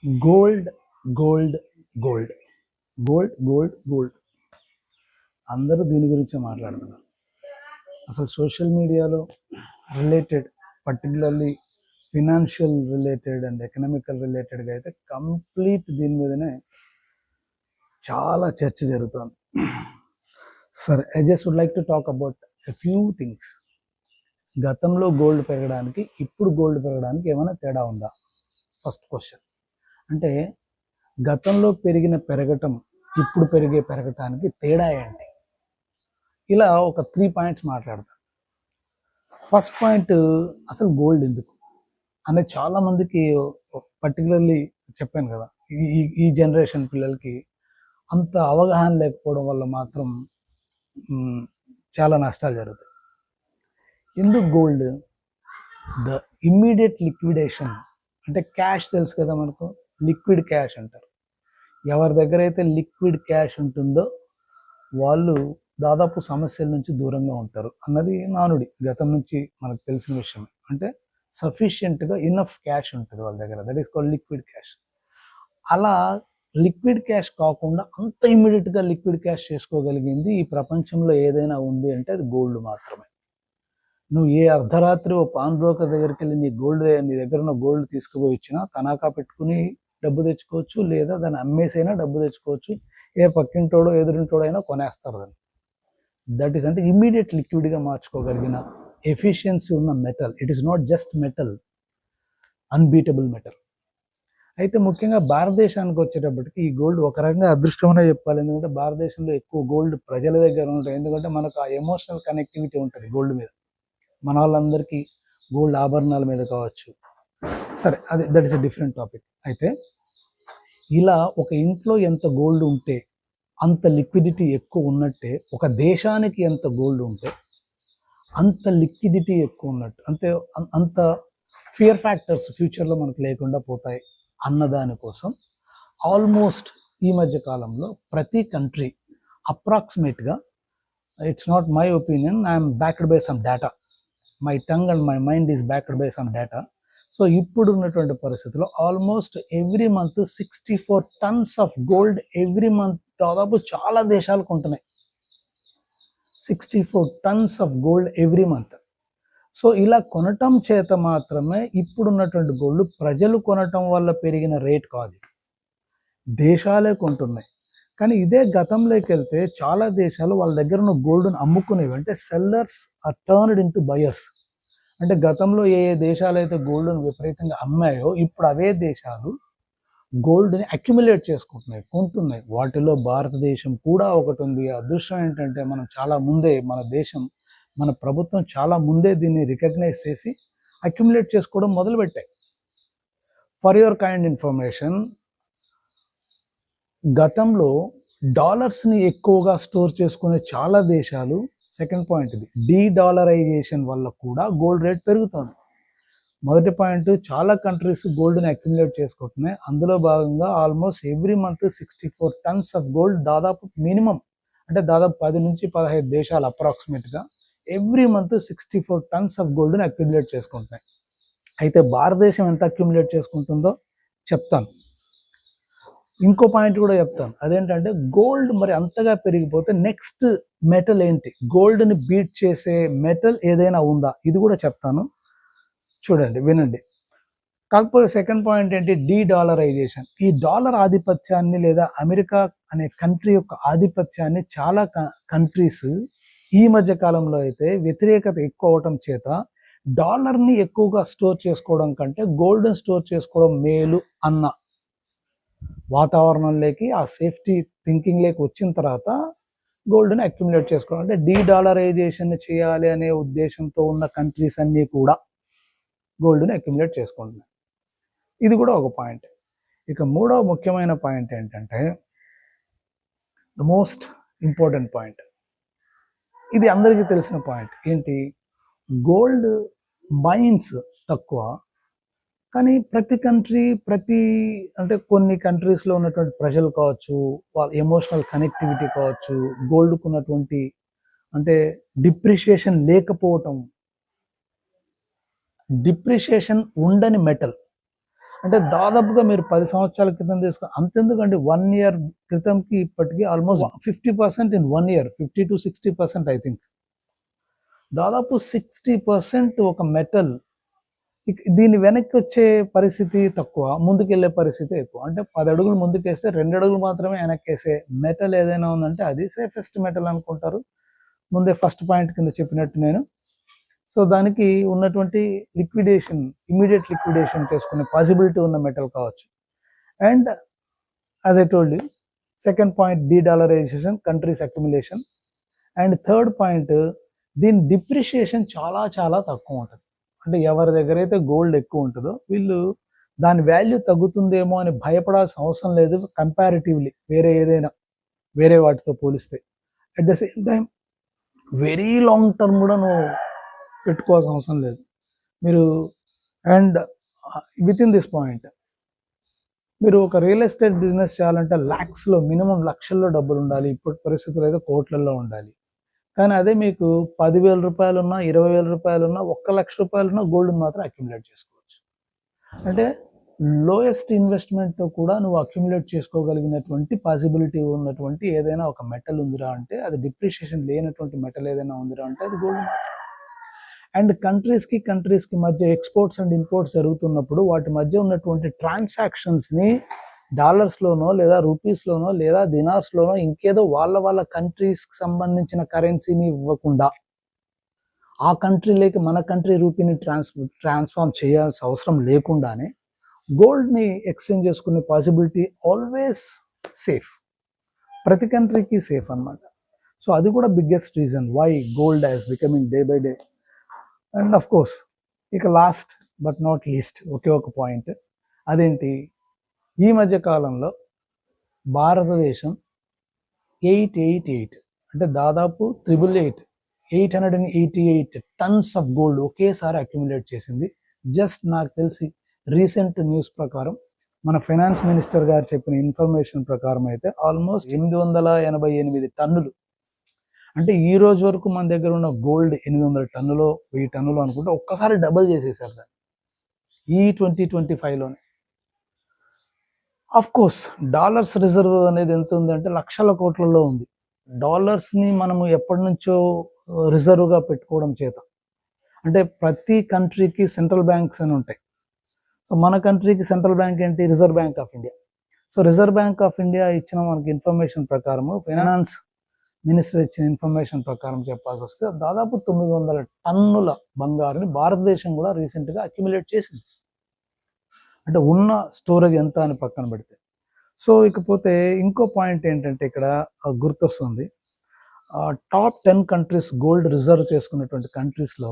Gold gold gold gold gold gold అందరూ దీని గురించే మాట్లాడుతున్నారు. అసలు సోషల్ మీడియాలో related, particularly financial related and economical రిలేటెడ్గా అయితే కంప్లీట్ దీని మీదనే చాలా చర్చ జరుగుతుంది. సరే, I just would like to talk about a few things. గతంలో గోల్డ్ పెరగడానికి ఇప్పుడు గోల్డ్ పెరగడానికి ఏమైనా తేడా ఉందా? First question. అంటే గతంలో పెరగటం ఇప్పుడు పెరగటానికి తేడా ఏంటి? ఇలా ఒక 3 పాయింట్స్ మాట్లాడతాను. ఫస్ట్ పాయింట్, అసలు గోల్డ్ ఎందుకు అనేది చాలామందికి, పర్టికులర్లీ చెప్పాను కదా, ఈ జనరేషన్ పిల్లలకి అంత అవగాహన లేకపోవడం వల్ల మాత్రం చాలా నష్టాలు జరుగుతాయి. ఎందుకు గోల్డ్? ద ఇమ్మీడియట్ లిక్విడేషన్, అంటే క్యాష్ తెలుసు కదా మనకు, లిక్విడ్ క్యాష్ అంటారు. ఎవరి దగ్గర అయితే లిక్విడ్ క్యాష్ ఉంటుందో వాళ్ళు దాదాపు సమస్యల నుంచి దూరంగా ఉంటారు అన్నది నానుడి, గతం నుంచి మనకు తెలిసిన విషయం. అంటే సఫిషియెంట్గా ఇనఫ్ క్యాష్ ఉంటుంది వాళ్ళ దగ్గర, that is called liquid cash. అలా లిక్విడ్ క్యాష్ కాకుండా అంత ఇమ్మీడియట్గా లిక్విడ్ క్యాష్ చేసుకోగలిగింది ఈ ప్రపంచంలో ఏదైనా ఉంది అంటే అది గోల్డ్ మాత్రమే. నువ్వు ఏ అర్ధరాత్రి ఓ పాన్ బ్రోకర్ దగ్గరికి వెళ్ళి నీ దగ్గర ఉన్న గోల్డ్ తీసుకుపోయి ఇచ్చినా తనఖా పెట్టుకుని డబ్బు తెచ్చుకోవచ్చు, లేదా దాన్ని అమ్మేసైనా డబ్బు తెచ్చుకోవచ్చు. ఏ పక్కింటోడో ఎదురింటోడో అయినా కొనేస్తారు దాన్ని. దట్ ఈస్ అంటే ఇమ్మీడియట్ లిక్విడ్గా మార్చుకోగలిగిన ఎఫిషియన్సీ ఉన్న metal. It is not just metal, unbeatable metal. అయితే ముఖ్యంగా భారతదేశానికి వచ్చేటప్పటికి ఈ గోల్డ్ ఒక రకంగా అదృష్టమనే చెప్పాలి. ఎందుకంటే భారతదేశంలో ఎక్కువ గోల్డ్ ప్రజల దగ్గర ఉంటాయి. ఎందుకంటే మనకు ఆ ఎమోషనల్ కనెక్టివిటీ ఉంటుంది గోల్డ్ మీద. మన వాళ్ళందరికీ గోల్డ్ ఆభరణాల మీద కావచ్చు. సరే, అది that is a different topic. అయితే ఇలా ఒక ఇంట్లో ఎంత గోల్డ్ ఉంటే అంత లిక్విడిటీ ఎక్కువ ఉన్నట్టే, ఒక దేశానికి ఎంత గోల్డ్ ఉంటే అంత లిక్విడిటీ ఎక్కువ ఉన్నట్టు, అంత ఫియర్ ఫ్యాక్టర్స్ ఫ్యూచర్లో మనకు లేకుండా పోతాయి అన్నదానికోసం ఆల్మోస్ట్ ఈ మధ్య కాలంలో ప్రతి కంట్రీ అప్రాక్సిమేట్గా, it's not my opinion, I'm backed by some data, my tongue and my mind is backed by some data. So ఇప్పుడు ఉన్నటువంటి పరిస్థితుల్లో almost every month 64 tons of gold every month దాదాపు చాలా దేశాలు కొంటున్నాయి. 64 tons of gold every month. So ఇలా కొనటం చేత మాత్రమే ఇప్పుడున్నటువంటి గోల్డ్ ప్రజలు కొనటం వల్ల పెరిగిన రేట్ కాదు, దేశాలే కొంటున్నాయి. కానీ ఇదే గతంలోకి వెళ్తే చాలా దేశాలు వాళ్ళ దగ్గర ఉన్న గోల్డ్ను అమ్ముకునేవి. అంటే sellers are turned into buyers. అంటే గతంలో ఏ దేశాలు అయితే గోల్డ్ను విపరీతంగా అమ్మాయో ఇప్పుడు అవే దేశాలు గోల్డ్ని అక్యుములేట్ చేసుకుంటున్నాయి, కొంటున్నాయి. వాటిలో భారతదేశం కూడా ఒకటి ఉంది. అదృష్టం ఏంటంటే మనం చాలా ముందే, మన ప్రభుత్వం చాలా ముందే దీన్ని రికగ్నైజ్ చేసి అక్యుములేట్ చేసుకోవడం మొదలుపెట్టాయి. ఫర్ యువర్ కైండ్ ఇన్ఫర్మేషన్, గతంలో డాలర్స్ని ఎక్కువగా స్టోర్ చేసుకునే చాలా దేశాలు, సెకండ్ పాయింట్ ఇది, డీడాలరైజేషన్ వల్ల కూడా గోల్డ్ రేట్ పెరుగుతుంది. మొదటి పాయింట్, చాలా కంట్రీస్ గోల్డ్ని అక్యుములేట్ చేసుకుంటున్నాయి. అందులో భాగంగా almost every month 64 tons of gold, దాదాపు మినిమం అంటే దాదాపు 10 నుంచి 15 దేశాలు అప్రాక్సిమేట్గా ఎవ్రీ మంత్ 64 tons ఆఫ్ గోల్డ్ని అక్యుములేట్ చేసుకుంటున్నాయి. అయితే భారతదేశం ఎంత అక్యుములేట్ చేసుకుంటుందో చెప్తాను. ఇంకో పాయింట్ కూడా చెప్తాను. అదేంటంటే గోల్డ్ మరి అంతగా పెరిగిపోతే నెక్స్ట్ మెటల్ ఏంటి, గోల్డ్ని బీట్ చేసే మెటల్ ఏదైనా ఉందా, ఇది కూడా చెప్తాను. చూడండి, వినండి. కాకపోతే సెకండ్ పాయింట్ ఏంటి, డీడాలరైజేషన్. ఈ డాలర్ ఆధిపత్యాన్ని లేదా అమెరికా అనే కంట్రీ యొక్క ఆధిపత్యాన్ని చాలా కంట్రీస్ ఈ మధ్య కాలంలో అయితే వ్యతిరేకత ఎక్కువ అవటం చేత డాలర్ని ఎక్కువగా స్టోర్ చేసుకోవడం కంటే గోల్డ్ని స్టోర్ చేసుకోవడం మేలు అన్న వాతావరణంలోకి, ఆ సేఫ్టీ థింకింగ్లోకి వచ్చిన తర్వాత గోల్డ్ని అక్యుములేట్ చేసుకోవడం, అంటే డీడాలరైజేషన్ చేయాలి అనే ఉద్దేశంతో ఉన్న కంట్రీస్ అన్నీ కూడా గోల్డ్ని అక్యుములేట్ చేసుకుంటున్నాయి. ఇది కూడా ఒక పాయింట్. ఇక మూడవ ముఖ్యమైన పాయింట్ ఏంటంటే, ద మోస్ట్ ఇంపార్టెంట్ పాయింట్, ఇది అందరికీ తెలిసిన పాయింట్ ఏంటి, గోల్డ్ మైన్స్ తక్కువ, కానీ ప్రతి కంట్రీ అంటే కొన్ని కంట్రీస్లో ఉన్నటువంటి ప్రజలు కావచ్చు, వాళ్ళ ఎమోషనల్ కనెక్టివిటీ కావచ్చు, గోల్డ్కు ఉన్నటువంటి అంటే డిప్రిషియేషన్ లేకపోవటం, డిప్రిషియేషన్ ఉండని మెటల్, అంటే దాదాపుగా మీరు 10 సంవత్సరాల క్రితం అంతెందుకండి 1 ఇయర్ క్రితంకి ఇప్పటికి almost 50% in 1 year, 50-60% I think. దాదాపు 60% ఒక మెటల్. దీని వెనక్కి వచ్చే పరిస్థితి తక్కువ, ముందుకెళ్ళే పరిస్థితి ఎక్కువ. అంటే 10 అడుగులు ముందుకేస్తే 2 అడుగులు మాత్రమే వెనక్కేసే మెటల్ ఏదైనా ఉందంటే అది సేఫెస్ట్ మెటల్ అనుకుంటారు. ముందే ఫస్ట్ పాయింట్ కింద చెప్పినట్టు నేను. సో దానికి ఉన్నటువంటి లిక్విడేషన్, ఇమీడియట్ లిక్విడేషన్ చేసుకునే పాసిబిలిటీ ఉన్న మెటల్ కావచ్చు. And as I told you, second point de-dollarisation, countries accumulation. And third point, దీని డిప్రిషియేషన్ చాలా చాలా తక్కువ ఉంటుంది. అంటే ఎవరి దగ్గర అయితే గోల్డ్ ఎక్కువ ఉంటుందో వీళ్ళు దాని వాల్యూ తగ్గుతుందేమో అని భయపడాల్సిన అవసరం లేదు, కంపారిటివ్లీ వేరే వాటితో పోలిస్తే. At the same time very long term కూడా నువ్వు పెట్టుకోవాల్సిన అవసరం లేదు మీరు. And with in this point, మీరు ఒక రియల్ ఎస్టేట్ బిజినెస్ చేయాలంటే ల్యాక్స్లో, మినిమం లక్షల్లో డబ్బులు ఉండాలి. ఇప్పుడు పరిస్థితులు అయితే కోట్లలో ఉండాలి. కానీ అదే మీకు 10,000 రూపాయలున్నా, 20,000 రూపాయలున్నా, 1,00,000 రూపాయలున్నా గోల్డ్ని మాత్రం అక్యుములేట్ చేసుకోవచ్చు. అంటే లోయెస్ట్ ఇన్వెస్ట్మెంట్తో కూడా నువ్వు అక్యుములేట్ చేసుకోగలిగినటువంటి పాసిబిలిటీ ఉన్నటువంటి ఏదైనా ఒక మెటల్ ఉందిరా అంటే, అది డిప్రిషియేషన్ లేనటువంటి మెటల్ ఏదైనా ఉందిరా అంటే అది గోల్డ్ మాత్రం. అండ్ కంట్రీస్కి మధ్య ఎక్స్పోర్ట్స్ అండ్ ఇంపోర్ట్స్ జరుగుతున్నప్పుడు వాటి మధ్య ఉన్నటువంటి ట్రాన్సాక్షన్స్ని డాలర్స్లోనో లేదా రూపీస్లోనో లేదా దినార్స్లోనో ఇంకేదో వాళ్ళ కంట్రీస్కి సంబంధించిన కరెన్సీని ఇవ్వకుండా ఆ కంట్రీలోకి మన కంట్రీ రూపీని ట్రాన్స్ఫార్మ్ చేయాల్సిన అవసరం లేకుండానే గోల్డ్ని ఎక్స్చేంజ్ చేసుకునే పాసిబిలిటీ ఆల్వేస్ సేఫ్. ప్రతి కంట్రీకి సేఫ్ అన్నమాట. సో అది కూడా biggest reason why gold has becoming day by day. And of course ఇక లాస్ట్ బట్ నాట్ లీస్ట్ ఒకే ఒక పాయింట్, అదేంటి, ఈ మధ్య కాలంలో భారతదేశం 888 అంటే దాదాపు 888 టన్స్ ఆఫ్ గోల్డ్ ఒకేసారి అక్యుములేట్ చేసింది. జస్ట్ నాకు తెలిసి రీసెంట్ న్యూస్ ప్రకారం, మన ఫైనాన్స్ మినిస్టర్ గారు చెప్పిన ఇన్ఫర్మేషన్ ప్రకారం అయితే ఆల్మోస్ట్ 888 టన్నులు. అంటే ఈ రోజు వరకు మన దగ్గర ఉన్న గోల్డ్ 800 టన్నులో 1000 టన్నులు అనుకుంటే ఒక్కసారి డబుల్ చేసేసారు దాన్ని ఈ 2025లోనే. అఫ్ కోర్స్ డాలర్స్ రిజర్వ్ అనేది ఎంత ఉంది అంటే లక్షల కోట్లలో ఉంది. డాలర్స్ని మనము ఎప్పటి నుంచో రిజర్వ్గా పెట్టుకోవడం చేత, అంటే ప్రతి కంట్రీకి సెంట్రల్ బ్యాంక్స్ అని ఉంటాయి. సో మన కంట్రీకి సెంట్రల్ బ్యాంక్ ఏంటి, reserve bank of India. So reserve bank of India ఇచ్చిన మనకి ఇన్ఫర్మేషన్ ప్రకారము, ఫైనాన్స్ మినిస్టర్ ఇచ్చిన ఇన్ఫర్మేషన్ ప్రకారం చెప్పాల్సి వస్తే దాదాపు 900 టన్నుల బంగారుని భారతదేశం కూడా రీసెంట్గా అక్యుములేట్ చేసింది. అంటే ఉన్న స్టోరేజ్ ఎంత అని పక్కన పెడితే. సో ఇకపోతే ఇంకో పాయింట్ ఏంటంటే ఇక్కడ గుర్తొస్తుంది, టాప్ 10 కంట్రీస్ గోల్డ్ రిజర్వ్ చేసుకున్నటువంటి కంట్రీస్లో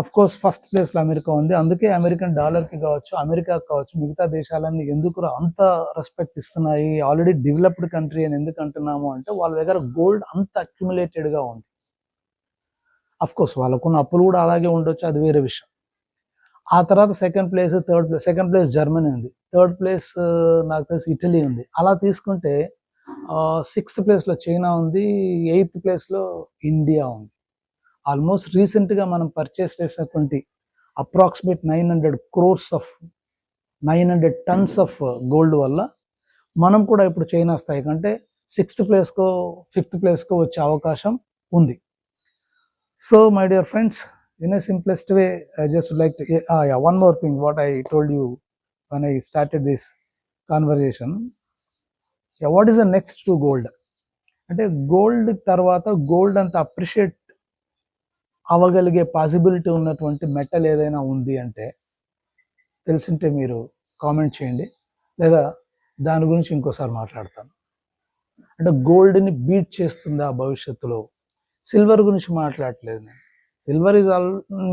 అఫ్ కోర్స్ ఫస్ట్ ప్లేస్లో అమెరికా ఉంది. అందుకే అమెరికన్ డాలర్కి కావచ్చు, అమెరికాకి కావచ్చు, మిగతా దేశాలన్నీ ఎందుకు అంత రెస్పెక్ట్ ఇస్తున్నాయి, ఆల్రెడీ డెవలప్డ్ కంట్రీ అని ఎందుకు అంటున్నాము అంటే వాళ్ళ దగ్గర గోల్డ్ అంత అక్యుములేటెడ్గా ఉంది. అఫ్ కోర్స్ వాళ్ళకున్న అప్పులు కూడా అలాగే ఉండొచ్చు, అది వేరే విషయం. ఆ తర్వాత సెకండ్ ప్లేస్ జర్మనీ ఉంది, థర్డ్ ప్లేస్ నాకు తెలిసి ఇటలీ ఉంది. అలా తీసుకుంటే 6th ప్లేస్లో చైనా ఉంది, 8th ప్లేస్లో ఇండియా ఉంది. ఆల్మోస్ట్ రీసెంట్గా మనం పర్చేస్ చేసినటువంటి అప్రాక్సిమేట్ 900 టన్స్ ఆఫ్ గోల్డ్ వల్ల మనం కూడా ఇప్పుడు చైనా స్థాయి కంటే 6th ప్లేస్కో 5th ప్లేస్కో వచ్చే అవకాశం ఉంది. So my dear friends, in a simplest way, I just would like to one more thing what I told you when I started this conversation. What is the next to gold? అంటే gold తర్వాత gold అంత appreciate అవ్వగలిగే possibility ఉన్నటువంటి metal ఏదైనా ఉంది అంటే తెలిసింటే మీరు comment చేయండి, లేదా దాని గురించి ఇంకోసారి మాట్లాడతాను. అంటే గోల్డ్ని బీట్ చేస్తుందా భవిష్యత్తులో? సిల్వర్ గురించి మాట్లాడట్లేదు నేను. సిల్వర్ ఈజ్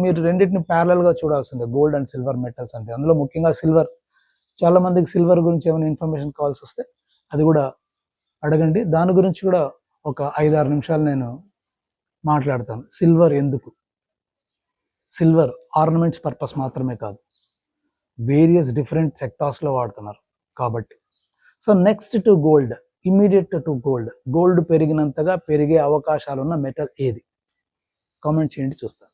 మీరు రెండింటిని ప్యారలల్గా చూడాల్సిందే, గోల్డ్ అండ్ సిల్వర్ మెటల్స్ అంటే. అందులో ముఖ్యంగా సిల్వర్, చాలామందికి సిల్వర్ గురించి ఏమైనా ఇన్ఫర్మేషన్ కావాల్సి వస్తే అది కూడా అడగండి. దాని గురించి కూడా ఒక 5-6 నిమిషాలు నేను మాట్లాడతాను. సిల్వర్ ఎందుకు, సిల్వర్ ఆర్నమెంట్స్ పర్పస్ మాత్రమే కాదు, వేరియస్ డిఫరెంట్ సెక్టార్స్లో వాడుతున్నారు కాబట్టి. So next to gold, immediate to gold, gold పెరిగినంతగా పెరిగే అవకాశాలు ఉన్న మెటల్ ఏది? కామెంట్ చేయండి, చూస్తాను.